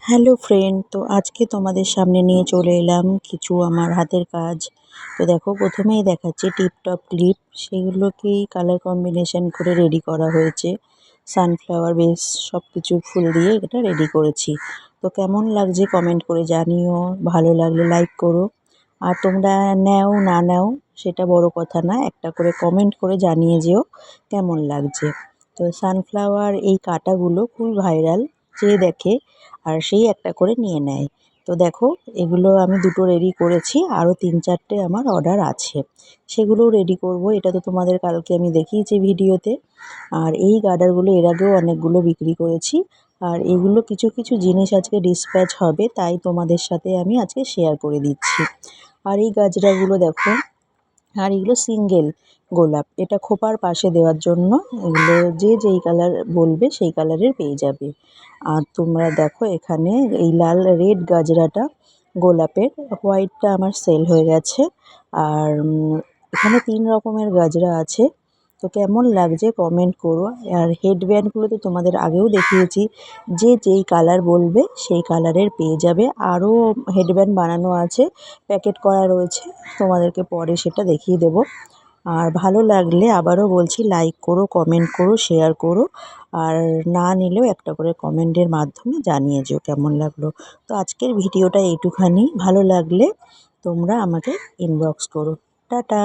Hello friend, তো আজকে তোমাদের সামনে নিয়ে চলে এলাম কিছু আমার হাতের কাজ। তো দেখো, প্রথমেই দেখাচ্ছি টিপটপ ক্লিপ, সেগুলোকেই কালার কম্বিনেশন করে রেডি করা হয়েছে। সানফ্লাওয়ার বেস সব কিছু ফুল দিয়ে এটা রেডি করেছি। তো কেমন লাগছে কমেন্ট করে জানিও, ভালো লাগলে লাইক করো। আর তোমরা নাও না নাও সেটা বড় কথা না, একটা করে কমেন্ট করে জানিয়ে যেও কেমন লাগছে। তো সানফ্লাওয়ার এই কাঁটাগুলো খুব ভাইরাল, যে দেখে আর সেই একটা করে নিয়ে নেয়। তো দেখো, এগুলো আমি দুটো রেডি করেছি, আরও 3-4টে আমার অর্ডার আছে, সেগুলোও রেডি করব। এটা তো তোমাদের কালকে আমি দেখিয়েছি ভিডিওতে। আর এই গার্ডারগুলো এর আগেও অনেকগুলো বিক্রি করেছি। আর এগুলো কিছু কিছু জিনিস আজকে ডিসপ্যাচ হবে, তাই তোমাদের সাথে আমি আজকে শেয়ার করে দিচ্ছি। আর এই গাজরাগুলো দেখো, আর এগুলো সিঙ্গেল গোলাপ, এটা খোপার পাশে দেওয়ার জন্য। এগুলো যে যেই কালার বলবে সেই কালারের পেয়ে যাবে। আর তোমরা দেখো, এখানে এই লাল রেড গাজরাটা গোলাপের, হোয়াইটটা আমার সেল হয়ে গেছে। আর এখানে 3 রকমের গাজরা আছে। তো কেমন লাগছে কমেন্ট করো। আর হেডব্যান্ডগুলো তো তোমাদের আগেও দেখিয়েছি, যে যেই কালার বলবে সেই কালারের পেয়ে যাবে। আরও হেডব্যান্ড বানানো আছে, প্যাকেট করা রয়েছে, তোমাদেরকে পরে সেটা দেখিয়ে দেব। আর ভালো লাগলে আবারও বলছি, লাইক করো, কমেন্ট করো, শেয়ার করো। আর না নিলেও একটা করে কমেন্টের মাধ্যমে জানিয়ে যেও কেমন লাগলো। তো আজকের ভিডিওটা এইটুখানি, ভালো লাগলে তোমরা আমাকে ইনবক্স করো। টাটা।